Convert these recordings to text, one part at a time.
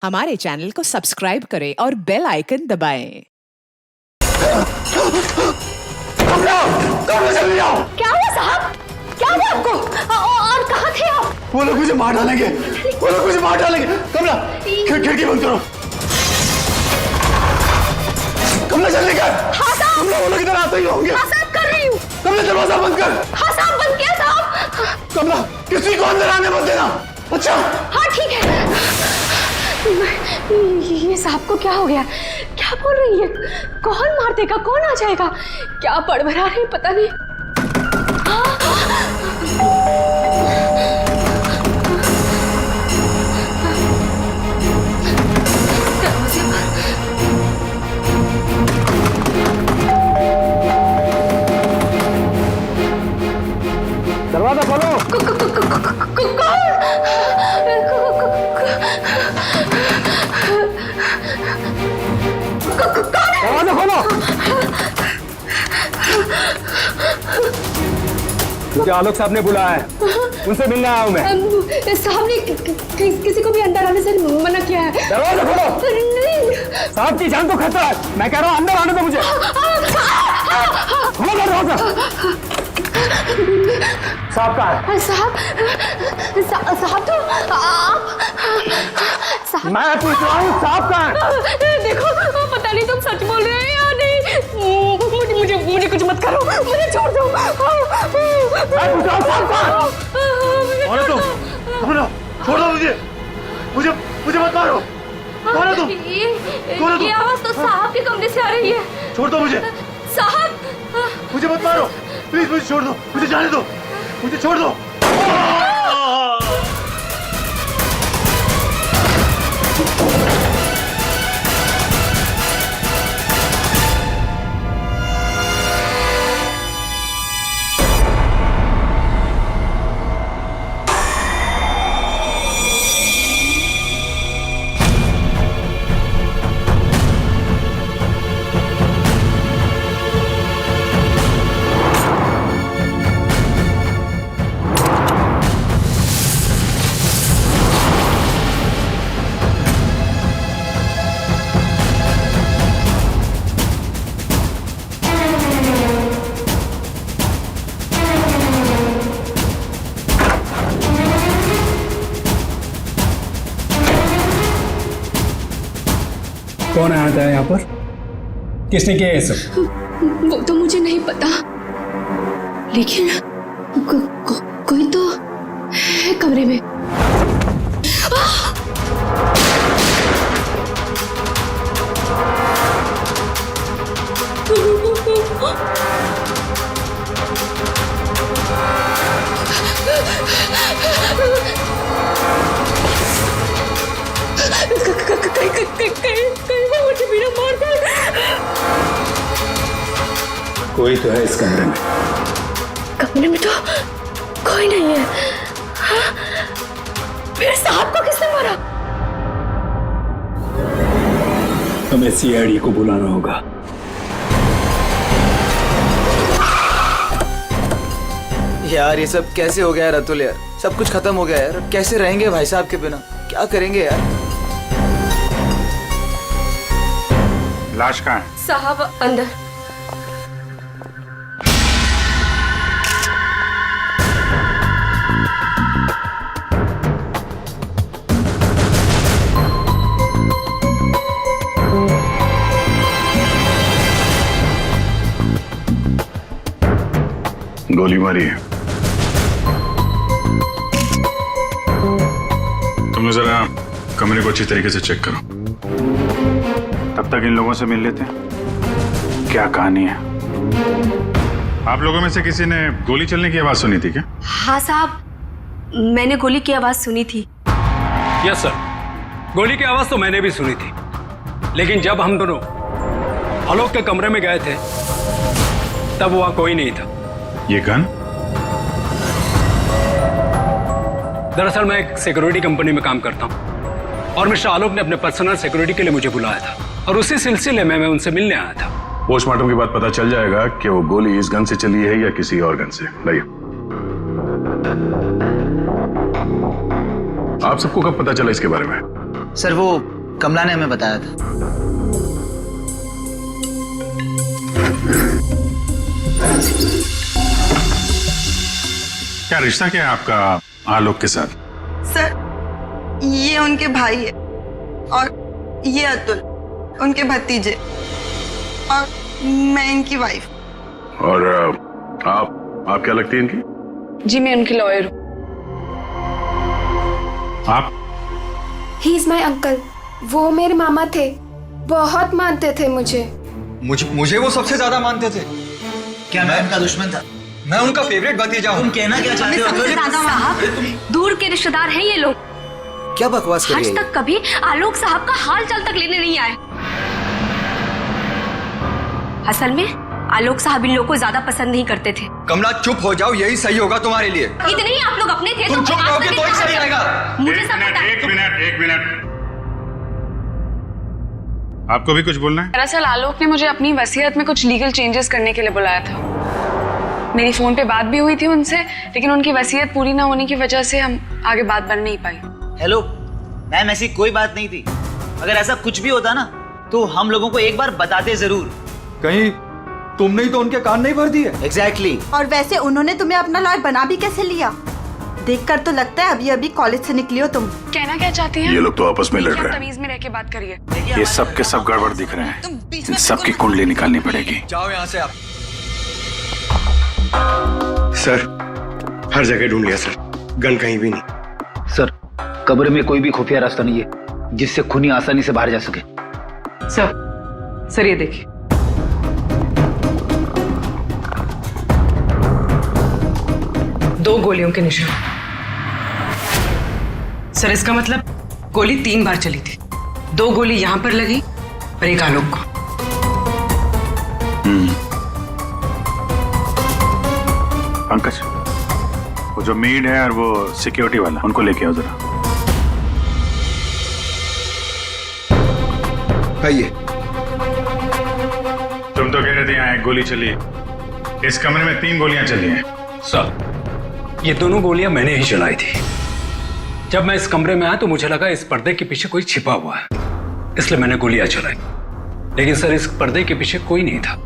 हमारे चैनल को सब्सक्राइब करें और बेल आइकन दबाएं। क्या हुआ साहब? क्या हुआ आपको? और कहाँ थे आप? वो लोग मुझे मार डालेंगे, वो लोग मुझे मार डालेंगे। कमला, खिड़की बंद करो। कमला जल्दी कर। हाँ साहब। कमला, वो लोग इधर आते ही होंगे। हाँ साहब, कर रही हूँ। कमला, दरवाजा बंद कर। हाँ साहब, बंद किया साहब। कमला, किसी को अंदर आने मत देना। अच्छा? हाँ ठीक है। ये साहब को क्या हो गया? क्या बोल रही है? कौन मार देगा? कौन आ जाएगा? क्या बड़बड़ा रही पता नहीं। दरवाजा खोलो। दरवाजा खोलो। मुझे आलोक साहब ने बुलाया है, उनसे मिलने आया हूँ मैं। साहब ने किसी को भी अंदर आने से मना किया है। दरवाजा खोलो। नहीं। साहब की जान को खतरा है, मैं कह रहा हूँ अंदर आने दो मुझे। खोलो दरवाजा। साहब कहाँ है? साहब तो आप साहब। मैं पूछ रहा हूँ साहब कहाँ है? देखो, पता नहीं तुम सच बोल रहे हो या नहीं। मुझे कुछ मत करो, मुझे छोड़ दो। मैं पूछ रहा हूँ साहब कहाँ है? कौन है तुम? छोड़ दो मुझे मत मारो। कौन है तुम? ये आवाज तो साहब के कमरे से आ रही है। छोड़ दो मुझे। साहब, मुझे मत मारो, प्लीज मुझे छोड़ दो, मुझे जाने दो, मुझे छोड़ दो। कौन आया था यहाँ पर? किसने किया ये सब? वो तो मुझे नहीं पता, लेकिन कोई तो है कमरे में। मुझे बिना मार दे। कोई तो है इस कमरे में। कमरे में तो कोई नहीं है। हाँ? फिर साहब को किसने मारा? हमें सीआईडी को बुलाना होगा। यार ये सब कैसे हो गया यार अतुल? यार सब कुछ खत्म हो गया यार, अब कैसे रहेंगे भाई साहब के बिना? क्या करेंगे यार? लाश कहाँ है? साहब अंदर। गोली मारी है। तुम लोग जरा कमरे को अच्छी तरीके से चेक करो, तब तक इन लोगों से मिल लेते हैं। क्या कहानी है? आप लोगों में से किसी ने गोली चलने की आवाज सुनी थी क्या? हाँ साहब, मैंने गोली की आवाज सुनी थी। यस सर, गोली की आवाज तो मैंने भी सुनी थी, लेकिन जब हम दोनों आलोक के कमरे में गए थे तब वहां कोई नहीं था। ये गन? दरअसल मैं एक सिक्योरिटी कंपनी में काम करता हूं और मिस्टर आलोक ने अपने पर्सनल सिक्योरिटी के लिए मुझे बुलाया था और उसी सिलसिले में मैं उनसे मिलने आया था। पोस्टमार्टम के बाद पता चल जाएगा कि वो गोली इस गन से चली है या किसी और गन से। लाइए। आप सबको कब पता चला इसके बारे में? सर वो कमला ने हमें बताया था। क्या रिश्ता क्या है आपका आलोक के साथ? सर, ये उनके भाई है और ये अतुल उनके भतीजे और मैं इनकी वाइफ। और आप क्या लगती है इनकी? जी मैं उनकी लॉयर हूँ। आप? He is my uncle. वो मेरे मामा थे, बहुत मानते थे मुझे। मुझे वो सबसे ज्यादा मानते थे। क्या मैं उनका दुश्मन था? मैं उनका फेवरेट भतीजा हूँ। तुम कहना क्या चाहते हो? दूर के रिश्तेदार हैं ये लोग। क्या बकवास कर रही आज है? तक कभी आलोक साहब का हाल चाल तक लेने नहीं आए। असल में आलोक साहब इन लोगों को ज्यादा पसंद नहीं करते थे। कमला चुप हो जाओ, यही सही होगा तुम्हारे लिए। इतने ही आप लोग अपने थे। तुम चुप रहोगे तो ही सही रहेगा। मुझे सब पता है। एक मिनट। आपको भी कुछ बोलना है? दरअसल आलोक ने मुझे अपनी वसीयत में कुछ लीगल चेंजेस करने के लिए बुलाया था। मेरी फोन पे बात भी हुई थी उनसे, लेकिन उनकी वसीयत पूरी ना होने की वजह से हम आगे बात बढ़ नहीं पाई। हेलो मैम, ऐसी कोई बात नहीं थी। अगर ऐसा कुछ भी होता ना तो हम लोगों को एक बार बताते जरूर। कहीं तुमने ही तो उनके कान नहीं भर दिए? एग्जैक्टली। और वैसे उन्होंने तुम्हें अपना लॉयर बना भी कैसे लिया? देखकर तो लगता है अभी कॉलेज से निकली हो तुम। कहना क्या चाहती हैं? ये लोग तो आपस में लड़ रहे हैं। तमीज में रह के बात करिए। ये सब के सब गड़बड़ दिख रहे हैं। इन सबकी कुंडली निकालनी पड़ेगी। जाओ यहाँ से आप। सर, हर जगह ढूंढ लिया सर, गन कहीं भी नहीं। सर कब्र में कोई भी खुफिया रास्ता नहीं है जिससे खूनी आसानी से बाहर जा सके। सर ये देखिए। दो गोलियों के निशान। सर इसका मतलब गोली 3 बार चली थी। 2 गोली यहां पर लगी और एक आलोक को। पंकज, वो जो मेड है और वो सिक्योरिटी वाला, उनको लेके आओ जरा। आइए। तुम तो कह रहे थे यहाँ 1 गोली चली है, इस कमरे में 3 गोलियां चली हैं। सर, ये दोनों गोलियां मैंने ही चलाई थी। जब मैं इस कमरे में आया तो मुझे लगा इस पर्दे के पीछे कोई छिपा हुआ है, इसलिए मैंने गोलियां चलाई। लेकिन सर इस पर्दे के पीछे कोई नहीं था।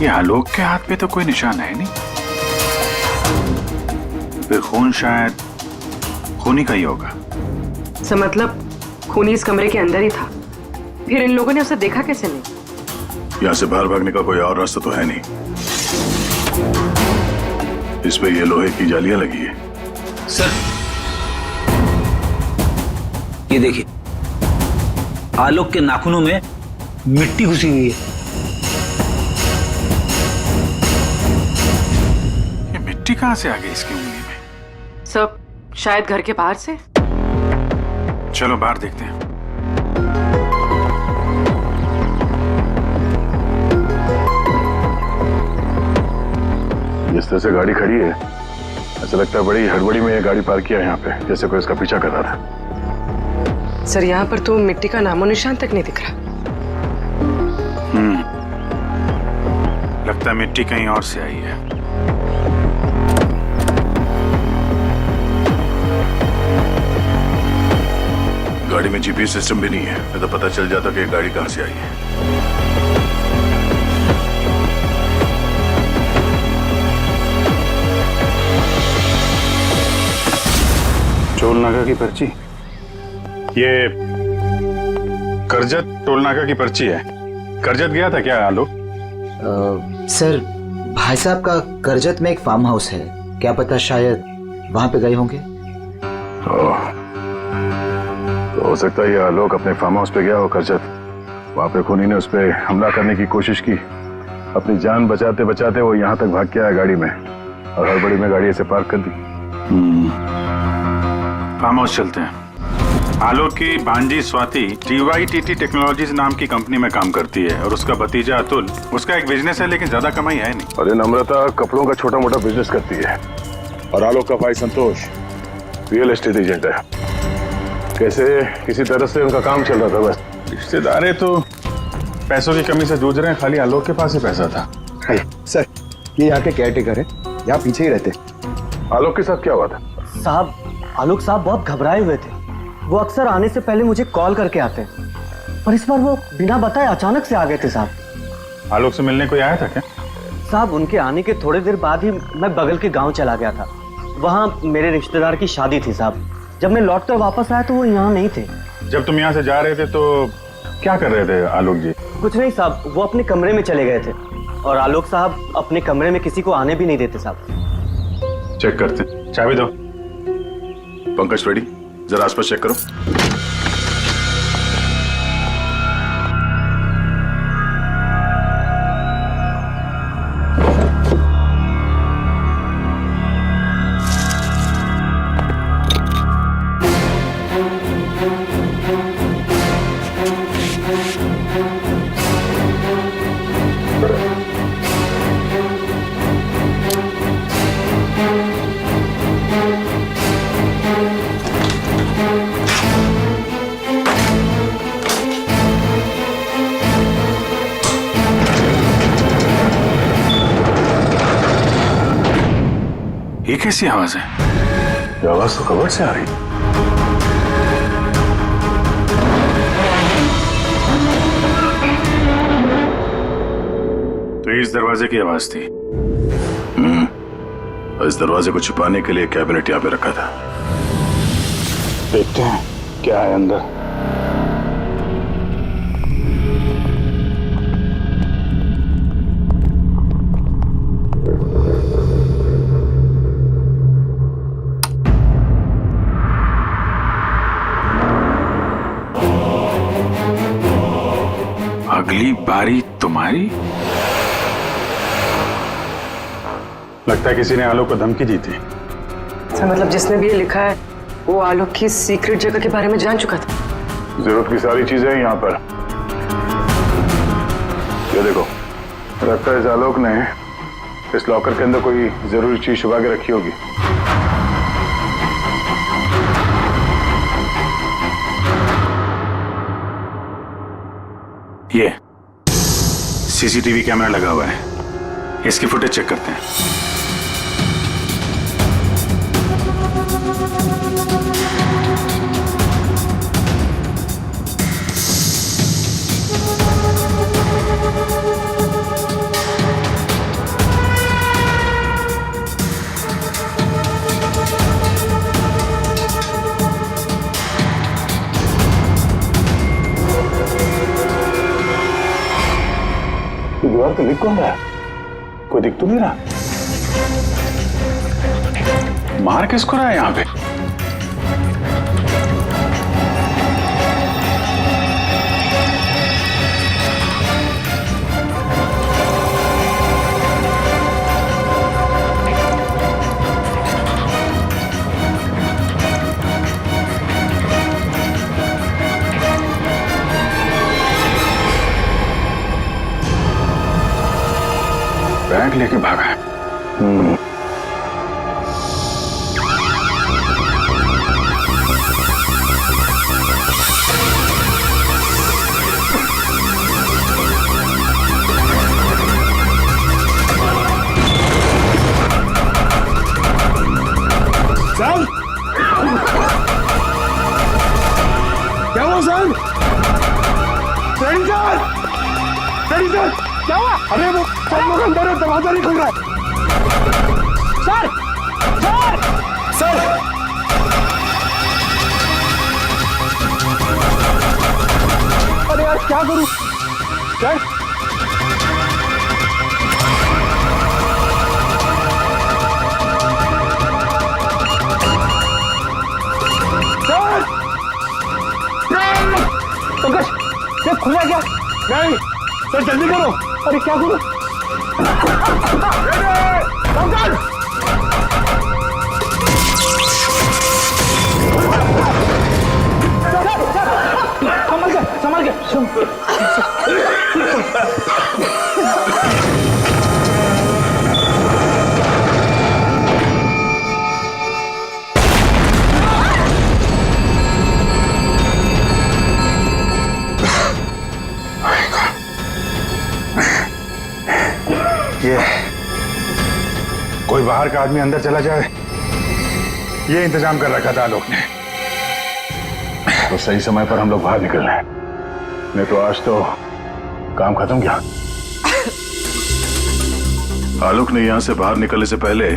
ये आलोक के हाथ पे तो कोई निशान है नहीं, फिर खून शायद खूनी का ही होगा। सर मतलब खूनी इस कमरे के अंदर ही था, फिर इन लोगों ने उसे देखा कैसे नहीं? यहाँ से बाहर भागने का कोई और रास्ता तो है नहीं। इस पे ये लोहे की जालियां लगी है। सर ये देखिए, आलोक के नाखूनों में मिट्टी घुसी हुई है। ये मिट्टी कहाँ से आ गई इसकी उंगली में? सब शायद घर के बाहर से। चलो बाहर देखते हैं। जिस तरह से गाड़ी खड़ी है, ऐसा लगता है बड़ी हड़बड़ी में ये गाड़ी पार्क किया यहाँ पे, जैसे कोई इसका पीछा कर रहा था। सर यहाँ पर तो मिट्टी का नामो निशान तक नहीं दिख रहा। लगता है मिट्टी कहीं और से आई है। गाड़ी में जीपीएस सिस्टम भी नहीं है, मैं तो पता चल जाता कि ये गाड़ी कहां से आई है। टोल नाका की पर्ची, ये करजत टोल नाका की पर्ची है। करजत गया था क्या आलोक? सर भाई साहब का करजत में एक फार्म हाउस है, क्या पता शायद वहां पे गए होंगे। तो हो सकता है ये आलोक अपने फार्म हाउस पे गया हो करजत। वहां पे खूनी ने उस पर हमला करने की कोशिश की, अपनी जान बचाते बचाते वो यहाँ तक भाग के आया गाड़ी में, और हड़बड़ी में गाड़ी ऐसे पार्क कर दी। फार्म हाउस चलते हैं। आलोक की भांजी स्वाति TYTT टेक्नोलॉजीज नाम की कंपनी में काम करती है, और उसका भतीजा अतुल, उसका एक बिजनेस है लेकिन ज्यादा कमाई है नहीं। अरे नम्रता कपड़ों का छोटा मोटा बिजनेस करती है, और आलोक का भाई संतोष रियल एस्टेट एजेंट है। कैसे किसी तरह से उनका काम चल रहा था बस। रिश्तेदार तो पैसों की कमी से जूझ रहे हैं, खाली आलोक के पास ही पैसा था। सर, ये यहाँ के केयर टेकर है, यहाँ पीछे ही रहते। आलोक के साथ क्या हुआ था? साहब, आलोक साहब बहुत घबराए हुए थे। वो अक्सर आने से पहले मुझे कॉल करके आते, पर इस बार वो बिना बताए अचानक से आ गए थे साहब। आलोक से मिलने कोई आया था क्या? साहब, उनके आने के थोड़ी देर बाद ही मैं बगल के गांव चला गया था। वहाँ मेरे रिश्तेदार की शादी थी साहब। जब मैं लौट कर वापस आया तो वो यहाँ नहीं थे। जब तुम यहाँ से जा रहे थे तो क्या कर रहे थे आलोक जी? कुछ नहीं साहब, वो अपने कमरे में चले गए थे और आलोक साहब अपने कमरे में किसी को आने भी नहीं देते साहब। चेक करते, चाबी दो। पंकज रेडी, जरा आसपास चेक करो। ये कैसी आवाज है? ये आवाज तो कबर्ड से आ रही। तो इस दरवाजे की आवाज थी। और इस दरवाजे को छुपाने के लिए कैबिनेट यहाँ पे रखा था। देखते हैं क्या है अंदर। अगली बारी तुम्हारी। लगता है किसी ने आलोक को धमकी दी थी। सर, मतलब जिसने भी ये लिखा है वो आलोक की सीक्रेट जगह के बारे में जान चुका था। जरूरत की सारी चीजें हैं यहाँ पर। ये देखो, लगता है इस आलोक ने इस लॉकर के अंदर कोई जरूरी चीज छुपा के रखी होगी। ये सीसीटीवी कैमरा लगा हुआ है, इसकी फुटेज चेक करते हैं। दीवार पे लिख कौन रहा है? कोई दिख तो नहीं रहा। मार किसको रहा है यहाँ पे? बैग लेके भागा है। सर, क्या हुआ सर? सर, क्या हुआ? अरे वो सब लोग अंदर है, दरवाजा नहीं खुल रहा है। सर, सर, सर, अरे यार क्या करूं? सर, पंकज, ये खुल रहा है क्या? नहीं सर, जल्दी करो। अरे क्या करो? पंकज, संभल के। बाहर का आदमी अंदर चला जाए, ये इंतजाम कर रखा था आलोक ने। तो सही समय पर हम लोग बाहर निकल रहे हैं, नहीं तो आज तो काम खत्म क्या। आलोक ने यहां से बाहर निकलने से पहले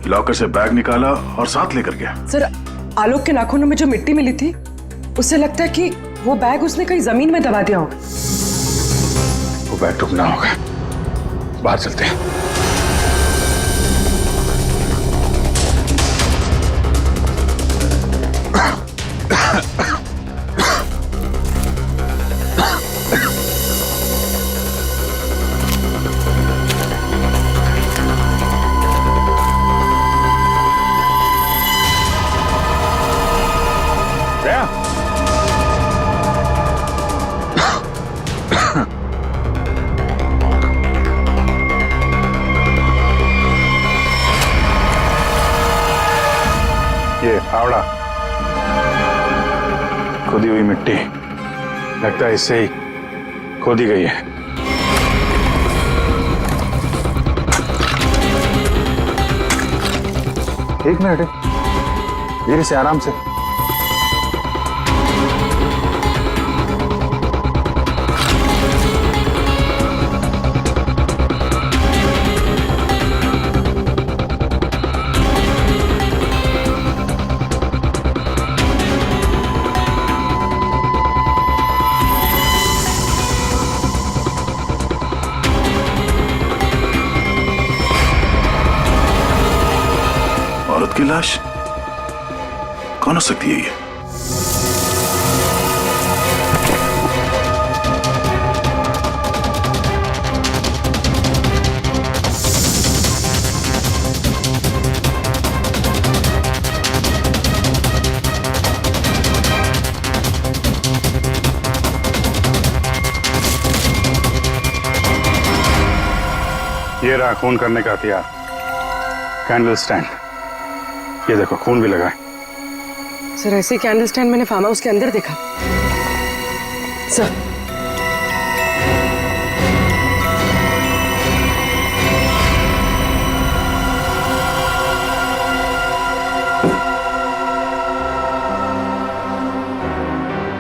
लॉकर से बैग निकाला और साथ लेकर गया। सर, आलोक के नाखूनों में जो मिट्टी मिली थी, उससे लगता है कि वो बैग उसने कहीं जमीन में दबा दिया होगा। वो बैग टूटना होगा, बाहर चलते हैं। ये फावड़ा, खोदी हुई मिट्टी, लगता है इससे ही खोदी गई है। एक मिनट, धीरे से, आराम से। औरत की लाश कौन हो सकती है ये? ये रहा खून करने का हथियार, कैंडल स्टैंड। ये देखो, खून भी लगा है। सर, ऐसे कैंडल स्टैंड मैंने फार्म हाउस के अंदर देखा। सर,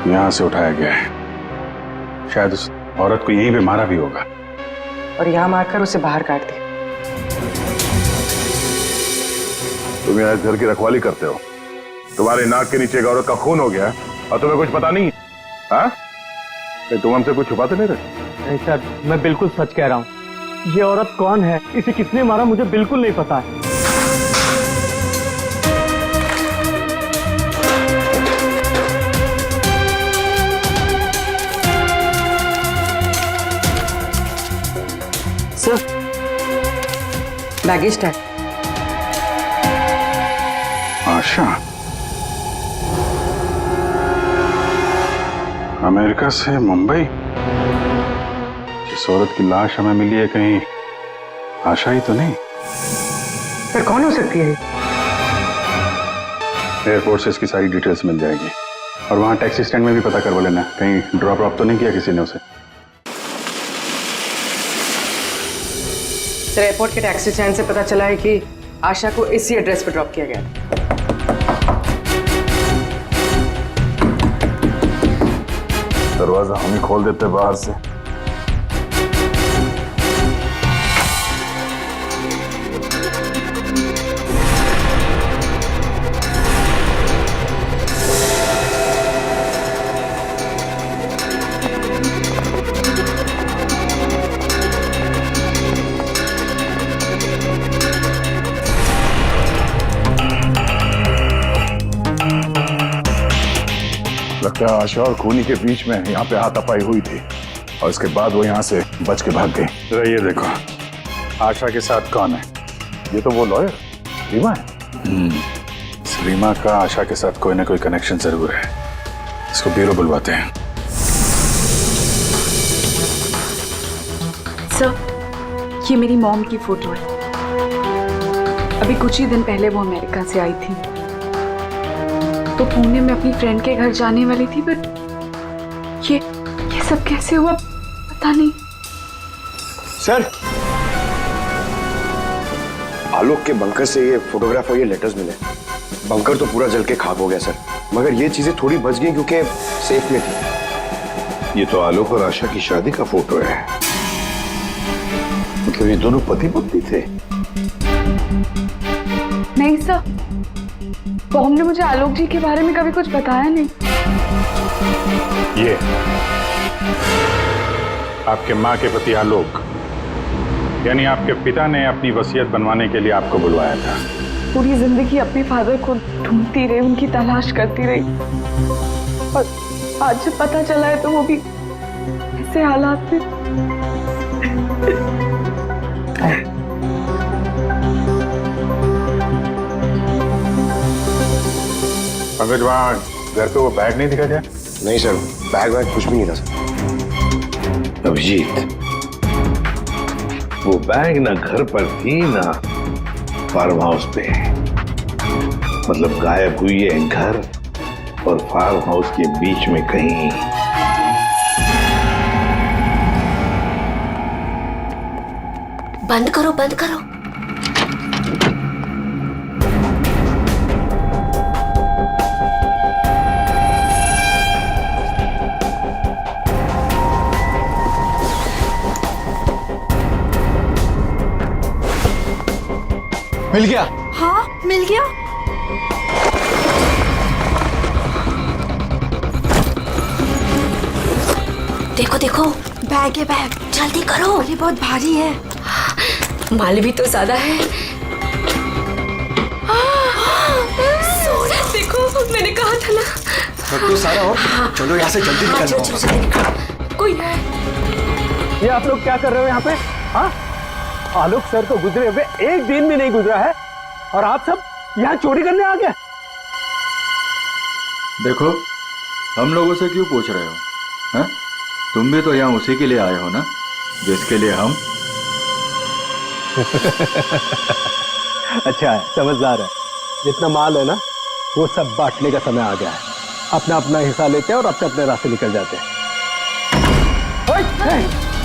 यहां से उठाया गया है, शायद उस औरत को यहीं पे मारा भी होगा और यहाँ मारकर उसे बाहर काट दिया। तुम यहाँ इस घर की रखवाली करते हो, तुम्हारे नाक के नीचे एक औरत का खून हो गया और तुम्हें कुछ पता नहीं? हाँ, तुम हमसे कुछ छुपाते नहीं रहे? नहीं सर, मैं बिल्कुल सच कह रहा हूँ। ये औरत कौन है, इसे किसने मारा, मुझे बिल्कुल नहीं पता है। Sir, baggage tag. Asha, America से मुंबई। जिस औरत की लाश हमें मिली है, कहीं आशा ही तो नहीं? सर, कौन हो सकती है? एयरपोर्ट से इसकी सारी डिटेल्स मिल जाएगी और वहां टैक्सी स्टैंड में भी पता करवा लेना, कहीं ड्रॉप ड्रॉप तो नहीं किया किसी ने उसे। सर, एयरपोर्ट के टैक्सी स्टैंड से पता चला है कि आशा को इसी एड्रेस पर ड्रॉप किया गया। दरवाजा हम ही खोल देते बाहर से। लगता है आशा और खूनी के बीच में यहाँ पे हाथापाई हुई थी और इसके बाद वो यहाँ से बच के भाग गई। जरा ये देखो, आशा के साथ कौन है? ये तो वो लॉयर रीमा है। रीमा का आशा के साथ कोई ना कोई कनेक्शन जरूर है। इसको ब्यूरो बुलवाते हैं। सर, ये मेरी मॉम की फोटो है। अभी कुछ ही दिन पहले वो अमेरिका से आई थी, तो पुणे में अपनी फ्रेंड के घर जाने वाली थी, बट ये सब कैसे हुआ पता नहीं। सर, आलोक के बंकर से ये फोटोग्राफ और ये लेटर्स मिले। बंकर तो पूरा जल के खाक हो गया सर, मगर ये चीजें थोड़ी बच गई क्योंकि सेफ में थी। ये तो आलोक और आशा की शादी का फोटो है, मतलब ये दोनों पति पत्नी थे। नहीं सर, बॉम ने मुझे आलोक जी के बारे में कभी कुछ बताया नहीं। ये आपके माँ के पति आलोक, यानी आपके पिता ने अपनी वसीयत बनवाने के लिए आपको बुलवाया था। पूरी जिंदगी अपने फादर को ढूंढती रही, उनकी तलाश करती रही, और आज जब पता चला है तो वो भी ऐसे हालात में। पंकज, वहाँ घर पे वो बैग नहीं दिखा क्या? नहीं सर, बैग वैग कुछ भी नहीं था सर। अभिजीत, वो बैग ना घर पर थी ना फार्म हाउस पे, मतलब गायब हुई है घर और फार्म हाउस के बीच में कहीं। बंद करो, बंद करो। मिल गया? हाँ, मिल गया। देखो देखो, बैग है बैग, जल्दी करो। ये बहुत भारी है, माल भी तो ज्यादा है। देखो, मैंने कहा था ना। सब तो सारा हो, चलो यहाँ से जल्दी निकल चलो चलो जल्दी निकलो। कोई है। ये आप लोग क्या कर रहे हो यहाँ पे? हाँ, आलोक सर को गुजरे हुए एक दिन भी नहीं गुजरा है और आप सब यहाँ चोरी करने आ गए। देखो, हम लोगों से क्यों पूछ रहे हो? हैं? तुम भी तो यहाँ उसी के लिए आए हो ना, जिसके लिए हम। अच्छा है, समझदार है। जितना माल है ना, वो सब बांटने का समय आ गया है। अपना अपना हिस्सा लेते हैं और अपने अपने रास्ते निकल जाते हैं।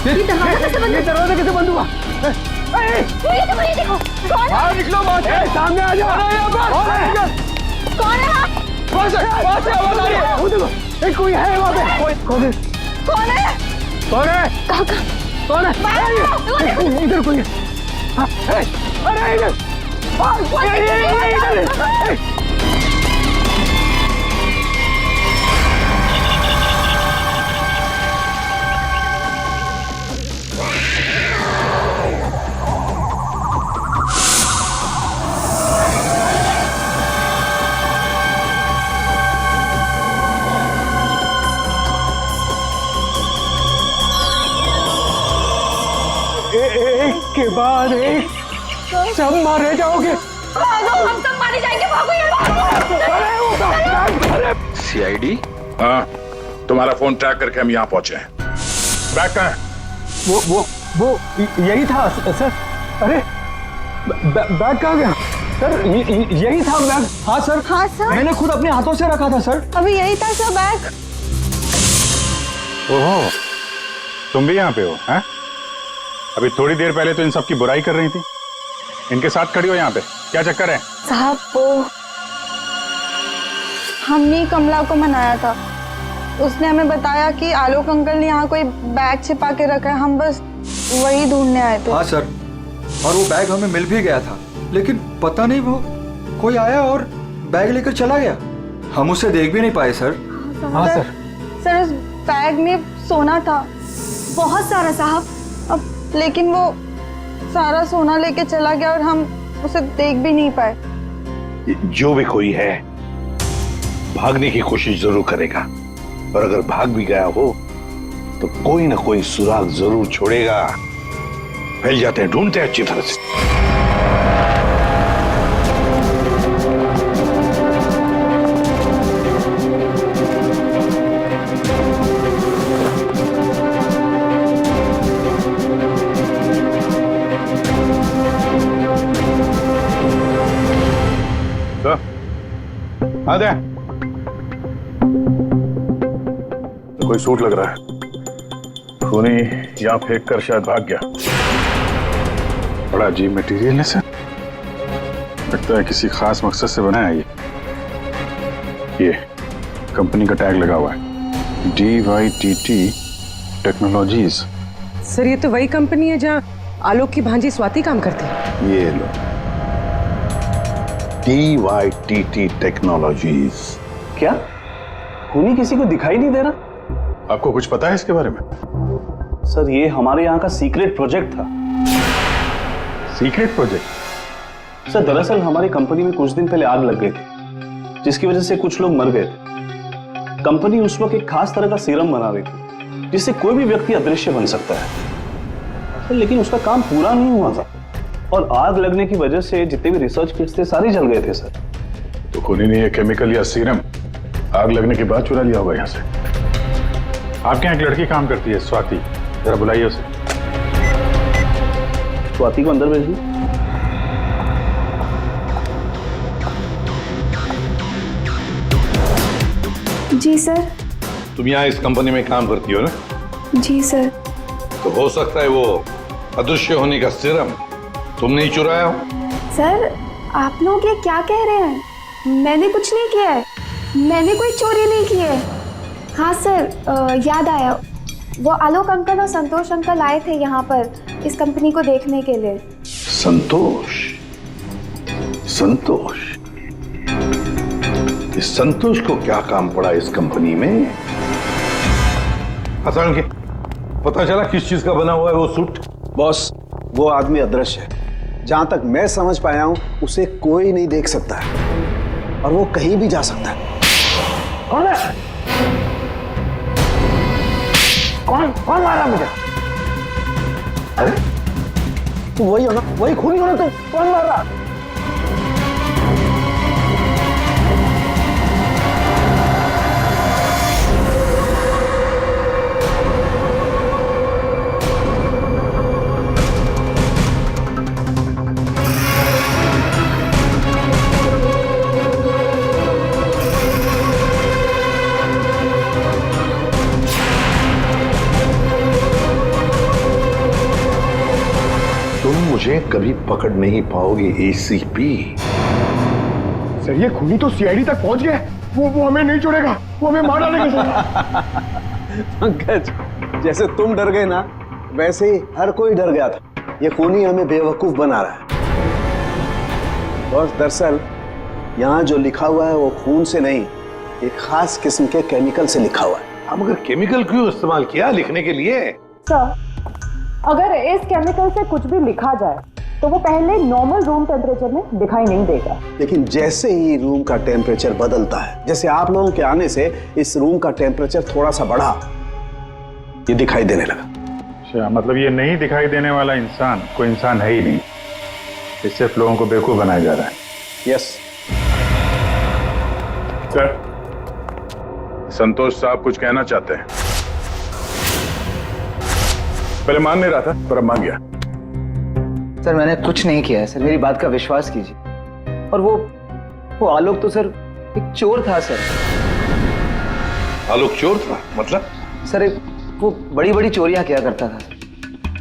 ये दरवाजा कैसे बंद हुआ? ये देखो, कौन है? बाहर निकलो, सामने आ जाओ। कौन है? आवाज आ रही है। वो देखो, एक कोई है वहाँ पे। कौन है? कौन है? कौन है? कहाँ? कौन है? इधर कोई है। अरे इधर, इधर। एक के बाद एक सब मारे जाओगे। हम सब मारे जाएंगे, भागो यहाँ। सीआईडी? हाँ, तुम्हारा फोन ट्रैक करके हम यहाँ पहुंचे हैं। बैग कहाँ है? वो यही था सर। अरे बैग कहाँ गया सर? यही था बैग। हाँ सर। हाँ सर, मैंने खुद अपने हाथों से रखा था सर। अभी यही था सर बैग। ओहो, तुम भी यहाँ पे हो? हैं? अभी थोड़ी देर पहले तो इन सब की बुराई कर रही थी, इनके साथ खड़ी हो यहाँ पे, क्या चक्कर है? साहब, वो हमने कमला को मनाया था, उसने हमें बताया कि आलोक अंकल ने यहाँ कोई बैग छिपा के रखा है, हम बस वही ढूंढने आए थे। हाँ सर, और वो बैग हमें मिल भी गया था, लेकिन पता नहीं वो कोई आया और बैग लेकर चला गया। हम उसे देख भी नहीं पाए सर। हाँ सर। सर, उस बैग में सोना था, बहुत सारा साहब। अब लेकिन वो सारा सोना लेके चला गया और हम उसे देख भी नहीं पाए। जो भी कोई है भागने की कोशिश जरूर करेगा, और अगर भाग भी गया हो तो कोई ना कोई सुराग जरूर छोड़ेगा। फैल जाते हैं, ढूंढते हैं अच्छी तरह से। आ दे। तो कोई सूट लग रहा है, खूनी यहाँ फेंक कर शायद भाग गया। बड़ा अजीब मटेरियल है सर। लगता है किसी खास मकसद से बनाया है ये कंपनी का टैग लगा हुआ है DYTT टेक्नोलॉजीज। सर ये तो वही कंपनी है जहाँ आलोक की भांजी स्वाति काम करती है। ये लो, DYTT टेक्नोलॉजीज। क्या खूनी किसी को दिखाई नहीं दे रहा? आपको कुछ पता है इसके बारे में? सर ये हमारे यहाँ का सीक्रेट प्रोजेक्ट था। Secret project? सर दरअसल हमारी कंपनी में कुछ दिन पहले आग लग गई थी, जिसकी वजह से कुछ लोग मर गए थे। कंपनी उस वक्त एक खास तरह का सीरम बना रही थी, जिससे कोई भी व्यक्ति अदृश्य बन सकता है। लेकिन उसका काम पूरा नहीं हुआ था और आग लगने की वजह से जितने भी रिसर्च किट्स थे सारे जल गए थे सर। तो खूनी ने ये केमिकल या सीरम आग लगने के बाद चुरा लिया होगा यहाँ से। आपके यहाँ एक लड़की काम करती है स्वाति, जरा बुलाइए उसे। स्वाति को अंदर भेज दी। जी सर। तुम यहाँ इस कंपनी में काम करती हो ना? जी सर। तो हो सकता है वो अदृश्य होने का सीरम तुमने ही चुराया हो। सर आप लोग ये क्या कह रहे हैं? मैंने कुछ नहीं किया है, मैंने कोई चोरी नहीं की है। हाँ सर याद आया, वो आलोक अंकल और संतोष अंकल आए थे यहाँ पर इस कंपनी को देखने के लिए। संतोष? संतोष? इस संतोष को क्या काम पड़ा इस कंपनी में? अचानक पता चला किस चीज का बना हुआ है वो सूट? बॉस वो आदमी अदृश्य है, जहां तक मैं समझ पाया हूं उसे कोई नहीं देख सकता है और वो कहीं भी जा सकता है। कौन है? कौन मारा मुझे? अरे तो वही हो ना, वही खूनी हो ना, तो कौन मार रहा? मुझे कभी पकड़ नहीं पाओगे ACP। सर ये खूनी तो CID तक पहुंच गया। वो हमें नहीं छोड़ेगा, वो हमें मार डालेगा। पंकज जैसे तुम डर गए ना, वैसे ही हर कोई डर गया था। ये खूनी हमें बेवकूफ बना रहा है। और दरअसल यहाँ जो लिखा हुआ है वो खून से नहीं, एक खास किस्म के केमिकल से लिखा हुआ है। हम अगर केमिकल क्यों इस्तेमाल किया लिखने के लिए? सर अगर इस केमिकल से कुछ भी लिखा जाए तो वो पहले नॉर्मल रूम टेम्परेचर में दिखाई नहीं देगा। लेकिन जैसे ही रूम का टेम्परेचर बदलता है, जैसे आप लोगों के आने से इस रूम का टेम्परेचर थोड़ा सा बढ़ा, ये दिखाई देने लगा। अच्छा, मतलब ये नहीं दिखाई देने वाला इंसान कोई इंसान है ही नहीं, इस सिर्फ लोगों को बेवकूफ बनाया जा रहा है। यस सर, संतोष साहब कुछ कहना चाहते हैं। पहले मान नहीं रहा था पर अब मान गया। सर मैंने कुछ नहीं किया है सर, मेरी बात का विश्वास कीजिए। और वो आलोक तो सर एक चोर था सर। आलोक चोर था? मतलब? सर वो बड़ी बड़ी चोरियां किया करता था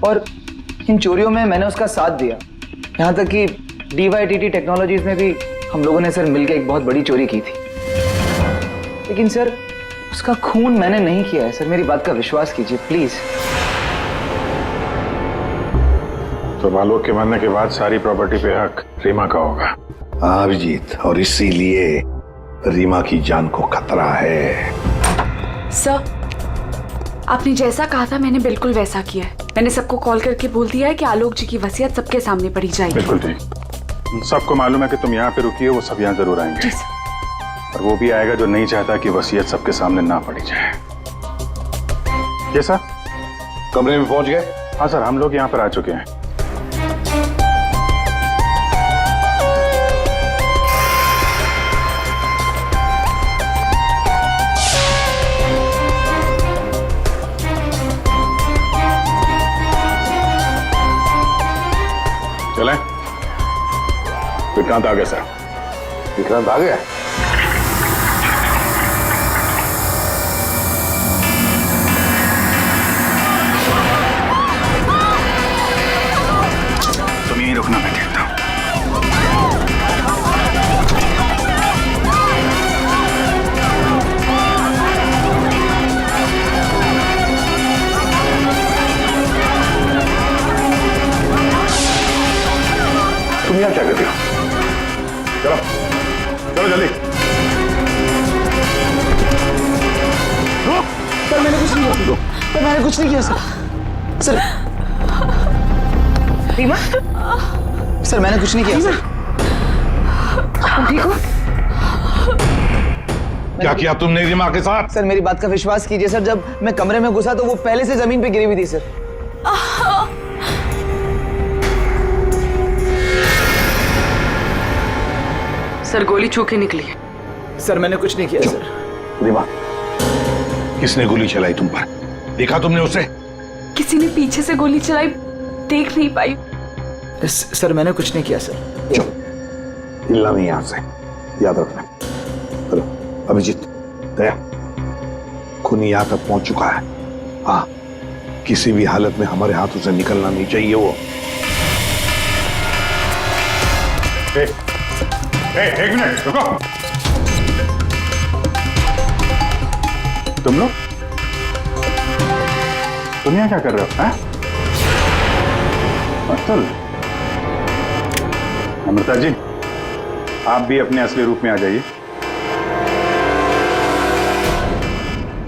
और इन चोरियों में मैंने उसका साथ दिया। यहाँ तक कि DYTT टेक्नोलॉजीज में भी हम लोगों ने सर मिलकर एक बहुत बड़ी चोरी की थी। लेकिन सर उसका खून मैंने नहीं किया है सर, मेरी बात का विश्वास कीजिए प्लीज। तो आलोक के मरने के बाद सारी प्रॉपर्टी पे हक रीमा का होगा। हाँ अभिजीत, और इसीलिए रीमा की जान को खतरा है। सर आपने जैसा कहा था मैंने बिल्कुल वैसा किया है। मैंने सबको कॉल करके बोल दिया है कि आलोक जी की वसीयत सबके सामने पड़ी जाएगी। बिल्कुल ठीक। सबको मालूम है कि तुम यहाँ पे रुकी हो, वो सब यहाँ जरूर आएंगे। और वो भी आएगा जो नहीं चाहता कि वसीयत सबके सामने ना पड़ी जाए। ये सर कमरे में पहुंच गए? हाँ सर, हम लोग यहाँ पर आ चुके हैं। चलें? विक्रांत आ गया सर। विक्रांत आ गया? तुम यहीं रुकना, मैं देखता हूं। कुछ नहीं किया, मैंने कुछ नहीं किया सर। सर रीमा, सर मैंने कुछ नहीं किया सर। तुम ठीक हो? क्या किया तुमने रीमा के साथ? सर मेरी बात का विश्वास कीजिए सर, जब मैं कमरे में घुसा तो वो पहले से जमीन पे गिरी हुई थी सर। सर गोली चूके निकली है। सर मैंने कुछ नहीं किया सर। रीमा, किसने गोली चलाई तुम पर? देखा तुमने उसे? किसी ने पीछे से गोली चलाई, देख नहीं पाई। सर मैंने कुछ नहीं किया सर। हिलना नहीं यहां से, याद रखना। चलो अभिजीत, दया, खूनी यहां तक पहुंच चुका है। हाँ, किसी भी हालत में हमारे हाथों से निकलना नहीं चाहिए वो। एक मिनट रुको। तुम लोग तुम यहाँ क्या कर रहे हो? हैं? अतुल, अमृता जी, आप भी अपने असली रूप में आ जाइए।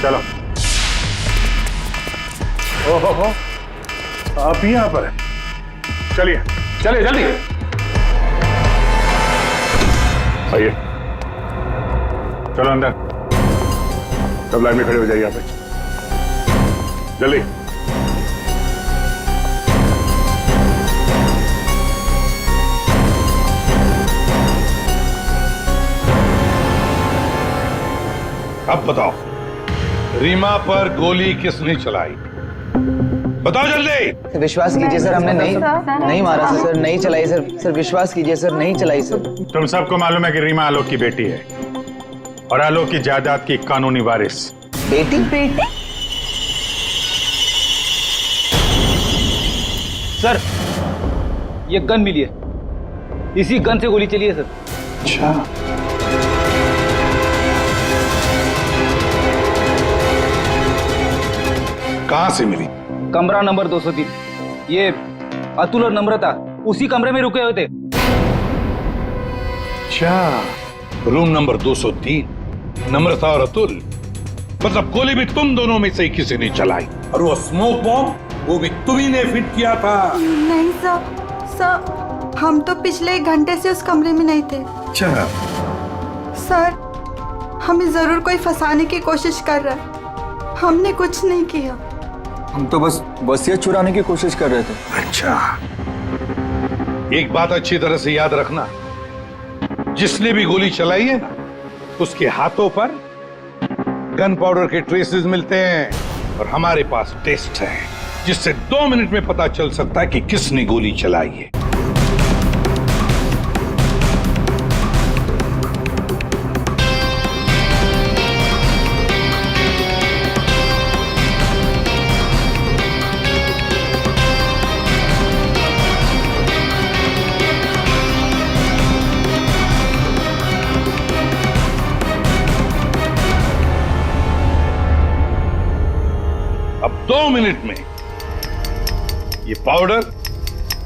चलो। ओहो, आप भी यहाँ पर हैं। चलिए चलिए जल्दी आइए। चलो अंदर, सब लाइन में खड़े हो जाइए यहाँ पे, जल्दी। अब बताओ, रीमा पर गोली किसने चलाई? बताओ जल्दी। विश्वास कीजिए सर, हमने नहीं मारा सर, नहीं चलाई सर। सर विश्वास कीजिए सर, नहीं चलाई सर। तुम सबको मालूम है कि रीमा आलोक की बेटी है और आलोक की जायदाद की कानूनी वारिस। बेटी? बेटी? सर ये गन मिली है, इसी गन से गोली चली है सर। अच्छा, कहां से मिली? कमरा नंबर 203। ये अतुल और नम्रता उसी कमरे में रुके हुए थे। अच्छा, रूम नंबर 203, नम्रता और अतुल। मतलब गोली भी तुम दोनों में से किसी ने चलाई, और वो स्मोक बॉम्ब वो भी तुम्ही ने फिट किया था। नहीं सर, हम तो पिछले 1 घंटे से उस कमरे में नहीं थे। अच्छा सर, हमें जरूर कोई फंसाने की कोशिश कर रहा है, हमने कुछ नहीं किया। हम तो बस वसीयत चुराने की कोशिश कर रहे थे। अच्छा, एक बात अच्छी तरह से याद रखना, जिसने भी गोली चलाई है ना, उसके हाथों पर गन पाउडर के ट्रेसेस मिलते हैं, और हमारे पास टेस्ट है जिससे 2 मिनट में पता चल सकता है कि किसने गोली चलाई है। अब 2 मिनट में ये पाउडर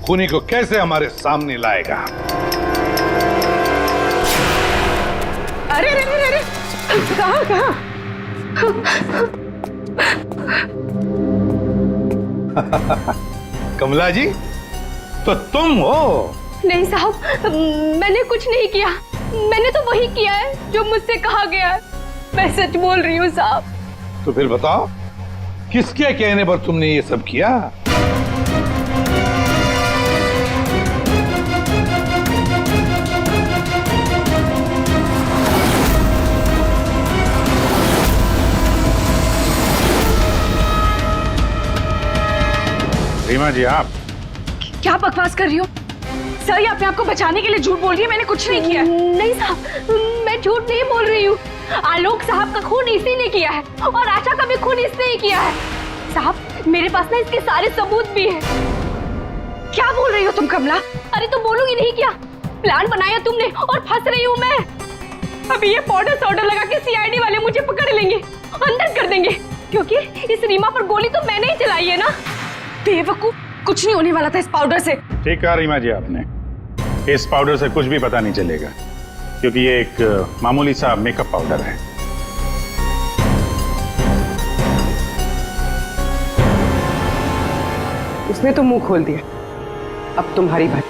खूनी को कैसे हमारे सामने लाएगा? अरे अरे अरे अरे, कहाँ कहाँ? कमला जी, तो तुम हो? नहीं साहब, मैंने कुछ नहीं किया। मैंने तो वही किया है जो मुझसे कहा गया है। मैं सच बोल रही हूँ साहब। तो फिर बताओ, किसके कहने पर तुमने ये सब किया? रीमा जी, आप क्या बकवास कर रही हो? सर ये अपने आप को बचाने के लिए झूठ बोल रही है, मैंने कुछ नहीं किया। नहीं साहब, मैं झूठ नहीं बोल रही हूँ। आलोक साहब का खून इसी ने किया है और आशा का भी खून इसने ही किया है। साहब मेरे पास ना इसके सारे सबूत भी हैं। क्या बोल रही हो तुम कमला? अरे तो बोलूंगी नहीं क्या? प्लान बनाया तुमने और फंस रही हूँ मैं। अभी ये पाउडर लगा के सीआईडी वाले मुझे पकड़ लेंगे, अंदर कर देंगे, क्योंकि इस रीमा पर गोली तो मैंने ही चलाई है ना। बेवकूफ, कुछ नहीं होने वाला था इस पाउडर से। ठीक कहा रीमा जी आपने, इस पाउडर से कुछ भी पता नहीं चलेगा, क्योंकि ये एक मामूली सा मेकअप पाउडर है। उसने तो मुंह खोल दिया, अब तुम्हारी बात।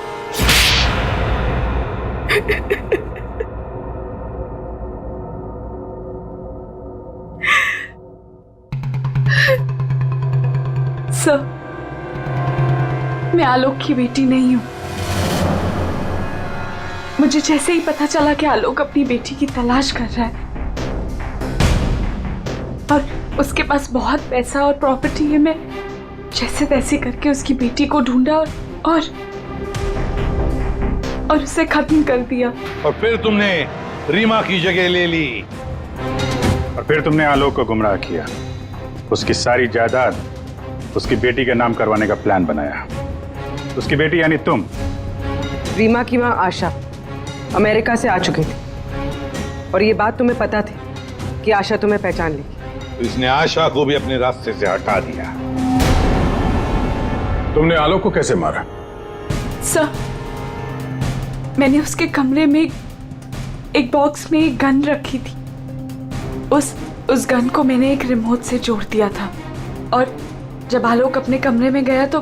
सर, मैं आलोक की बेटी नहीं हूं। मुझे जैसे ही पता चला कि आलोक अपनी बेटी की तलाश कर रहा है और उसके पास बहुत पैसा और प्रॉपर्टी है, मैं जैसे तैसे करके उसकी बेटी को ढूंढा और उसे खत्म कर दिया। और फिर तुमने रीमा की जगह ले ली। और फिर तुमने आलोक को गुमराह किया, उसकी सारी जायदाद उसकी बेटी के नाम करवाने का प्लान बनाया। उसकी बेटी यानी तुम। रीमा की मां आशा अमेरिका से आ चुकी थी और ये बात तुम्हें पता थी कि आशा तुम्हें पहचान लेगी। तो इसने आशा को भी अपने रास्ते से हटा दिया। तुमने आलोक को कैसे मारा? सर, मैंने उसके कमरे में एक बॉक्स में एक गन रखी थी। उस गन को मैंने एक रिमोट से जोड़ दिया था और जब आलोक अपने कमरे में गया तो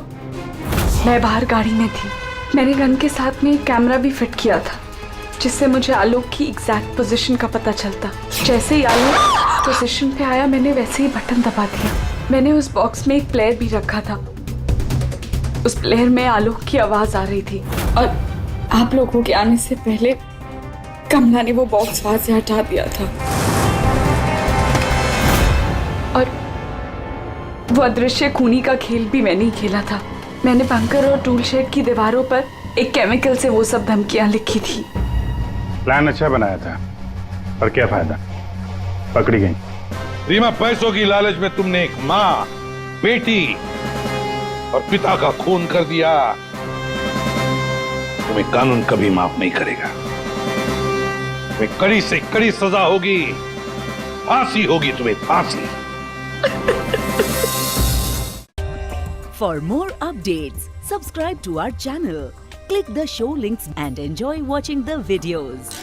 मैं बाहर गाड़ी में थी। मैंने गन के साथ में एक कैमरा भी फिट किया था जिससे मुझे आलोक की एग्जैक्ट पोजीशन का पता चलता। जैसे ही आलोक पोजीशन पे आया मैंने वैसे ही बटन दबा दिया। मैंने उस बॉक्स में एक प्लेयर भी रखा था। उस प्लेयर में आलोक की आवाज आ रही थी और आप लोगों के आने से पहले कमला ने वो बॉक्स वहां से हटा दिया था और वो अदृश्य खूनी का खेल भी मैंने ही खेला था। मैंने बंकर और टूल शेड की दीवारों पर एक केमिकल से वो सब धमकियां लिखी थी। प्लान अच्छा बनाया था, पर क्या फायदा, पकड़ी गई। रीमा, पैसों की लालच में तुमने एक माँ, बेटी और पिता का खून कर दिया। तुम्हें कानून कभी माफ नहीं करेगा। तुम्हें कड़ी से कड़ी सजा होगी, फांसी होगी तुम्हें, फांसी। For more updates, subscribe to our channel, click the show links and enjoy watching the videos.